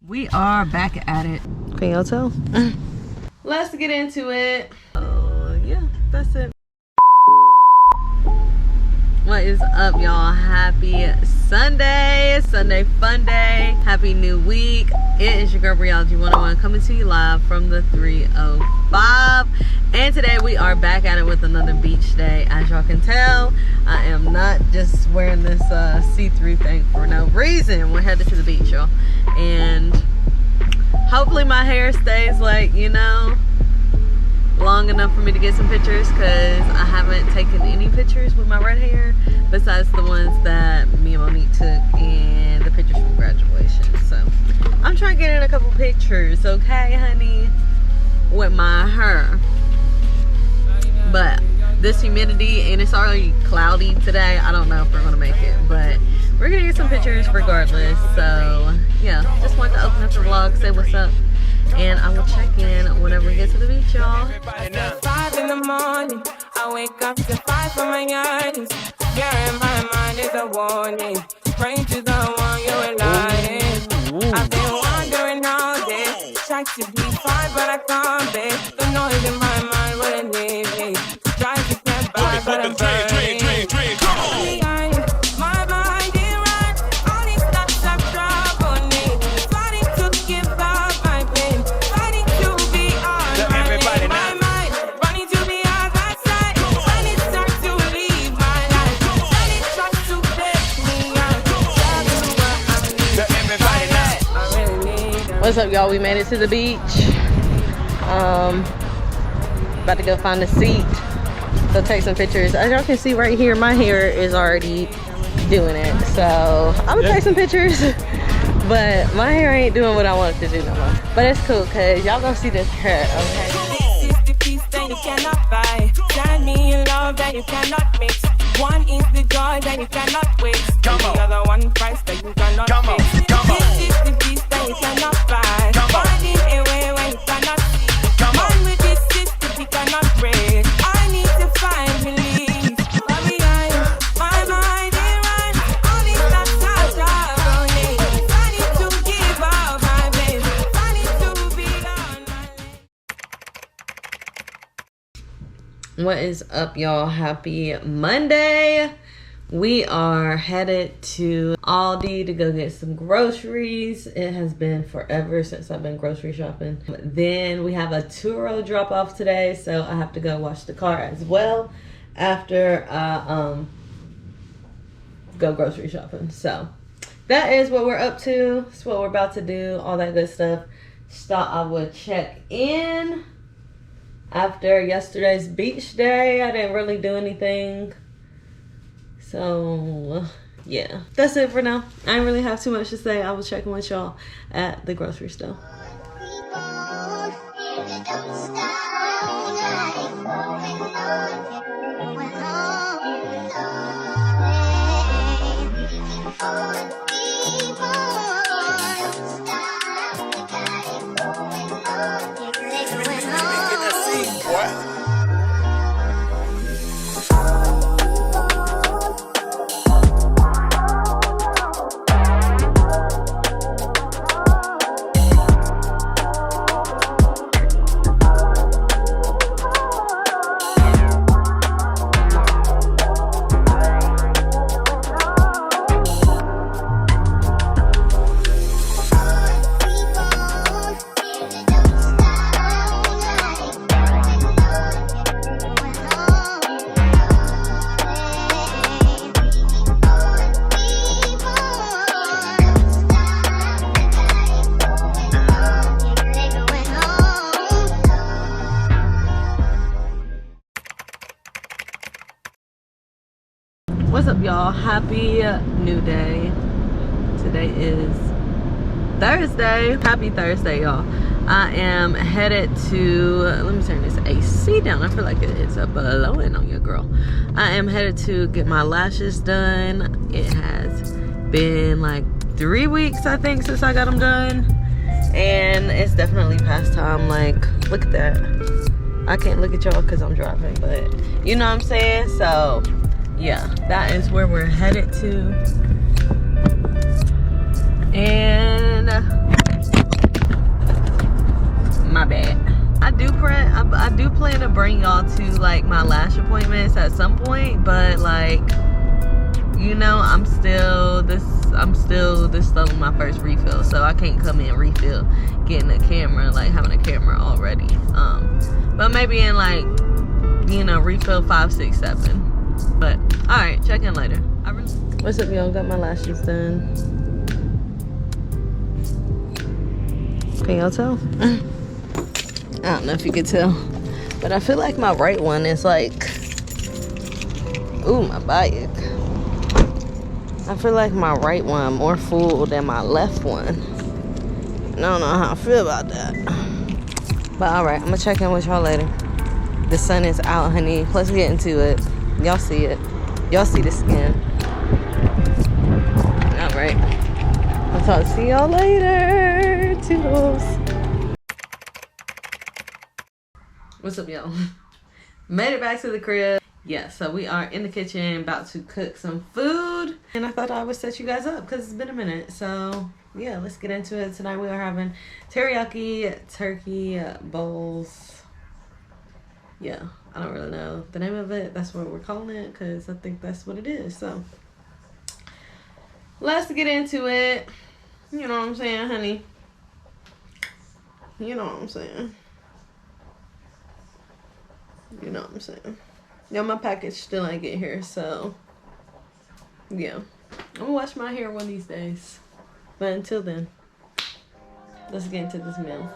We are back at it. Can y'all tell? Let's get into it. Oh yeah, that's it. What is up, y'all? Happy Sunday fun day. Happy new week. It is your girl Briology 101 coming to you live from the 305, and today we are back at it with another beach day. As y'all can tell, I am not just wearing this see-through thing for no reason. We're headed to the beach, y'all, and hopefully my hair stays, like, you know, long enough for me to get some pictures, because I haven't taken any pictures with my red hair besides the ones that me and Monique took and the pictures from graduation. So I'm trying to get in a couple pictures, okay, honey, with my hair. But this humidity, and it's already cloudy today, I don't know if we're gonna make it, but we're gonna get some pictures regardless. So yeah, just wanted to open up the vlog, say what's up, and I will check in whenever we get to the beach, y'all. 5 in the morning, I wake up to 5 for my earnings. Yeah, in my mind is a warning. Pray to the one you're relying. I've been wandering all day, tried to be fine, but I can't be. The noise in my mind wouldn't leave me. Try to get by, but I'm burning. What's up, y'all? We made it to the beach. About to go find a seat, go take some pictures. As y'all can see right here, my hair is already doing it, so I'm gonna take some pictures. But my hair ain't doing what I want it to do no more. But it's cool, cause y'all gonna see this hair, okay? This is the piece that you cannot buy. Tell me you love that you cannot mix. One is the joy that you cannot waste. Come on. The other one price that you cannot fix. Come on. This is the piece that you cannot buy. Come on. Finding a way where you cannot see. Come on. Man with this system you cannot break. I need to find release. Baby, my mind is right. All this that's out of me. I need to give up my baby. I need to be on my lane. What is up, y'all? Happy Monday. We are headed to ALDI to go get some groceries. It has been forever since I've been grocery shopping. Then we have a Turo drop off today, so I have to go wash the car as well after I go grocery shopping. So that is what we're up to. That's what we're about to do, all that good stuff. Just thought I would check in after yesterday's beach day. I didn't really do anything. So yeah, that's it for now. I didn't really have too much to say. I was checking with y'all at the grocery store. What's up, y'all? Happy new day. Today is Thursday. Happy Thursday, y'all. I am headed to, let me turn this AC down. I feel like it's blowing on your girl. I am headed to get my lashes done. It has been like 3 weeks, I think, since I got them done, and it's definitely past time. Like, look at that. I can't look at y'all because I'm driving, but you know what I'm saying? So yeah, that is where we're headed to. And plan to bring y'all to like my lash appointments at some point, but like, you know, I'm still this slow on my first refill, so I can't come in refill getting a camera, like having a camera already. But maybe in like, you know, refill 5, 6, 7. But all right, check in later. What's up, y'all? Got my lashes done. Can y'all tell? I don't know if you could tell, but I feel like my right one is like, ooh, my back. I feel like my right one more full than my left one. I don't know how I feel about that. But all right, I'm gonna check in with y'all later. The sun is out, honey. Let's get into it. Y'all see it. Y'all see the skin. All right. I'll talk to y'all later. Toodles. What's up, y'all? Made it back to the crib. Yeah, so we are in the kitchen about to cook some food. And I thought I would set you guys up because it's been a minute. So yeah, let's get into it. Tonight we are having teriyaki turkey bowls. Yeah, I don't really know the name of it. That's what we're calling it because I think that's what it is. So let's get into it. You know what I'm saying, honey? You know what I'm saying? You know what I'm saying? Yo, my package still ain't get here, so yeah. I'm gonna wash my hair one of these days. But until then, let's get into this meal.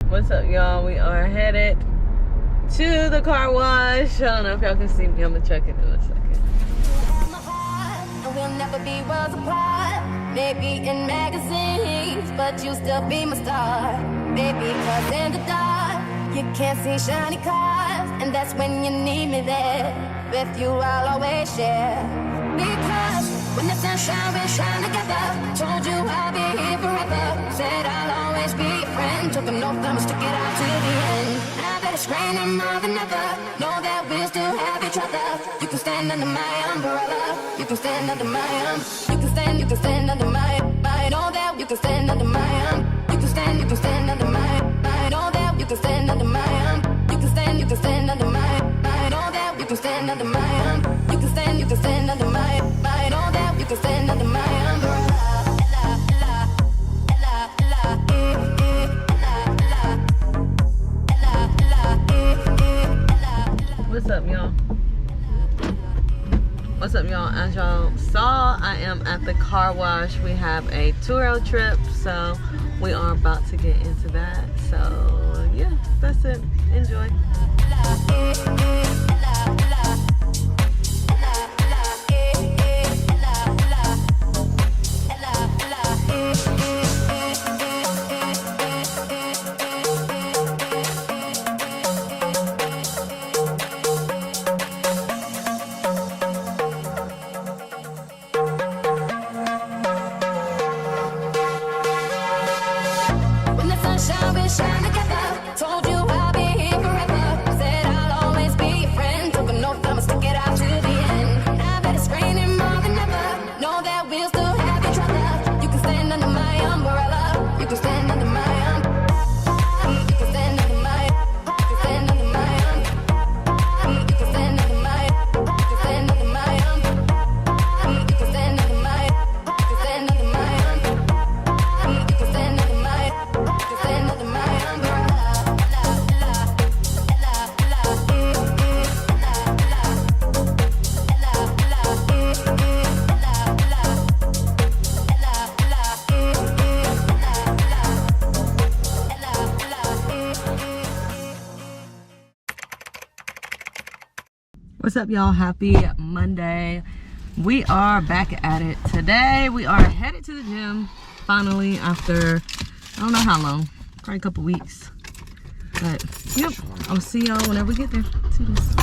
What's up, y'all? We are headed to the car wash. I don't know if y'all can see me. I'm gonna check it in a second. We'll never be worlds apart. Maybe in magazines, but you'll still be my star. Baby, cause in the dark, you can't see shiny cars, and that's when you need me there. With you, I'll always share. Because when the sun shines, we shine together. Told you I'll be here forever. Said I'll always be your friend. Took an oath, I'ma stick it out to the end. Now that it's raining more than ever, know that we'll still have each other. You can stand under my umbrella. You can stand under my you can stand under my know that you can stand under my you can stand under my know that you can stand under my you can stand under my know that you can stand under my you can stand under my know that you can stand under my umbrella. What's up, y'all? What's up, y'all? As y'all saw, I am at the car wash. We have a 2-hour trip, so we are about to get into that. So yeah, that's it. Enjoy. Shine together. Told you I'll be here forever. Said I'll always be your friend. Took an oath, I'ma stick it out to the end. Now that it's raining more than ever, know that we'll still have each other. You can stand under my umbrella. You can stand under my you can stand under What's up, y'all? Happy Monday. We are back at it today. We are headed to the gym finally after I don't know how long, probably a couple weeks. But yep, I'll see y'all whenever we get there. See this.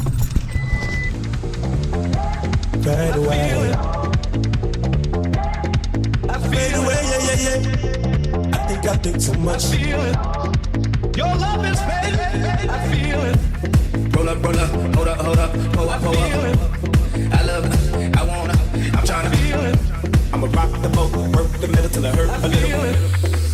Fade away. I fade away, yeah. I think too much. I feel it. Your love is fading. I feel it. Roll up, hold up. I love it, I wanna, I'm trying to feel it. I'ma rock the boat, work the middle till it hurt a little.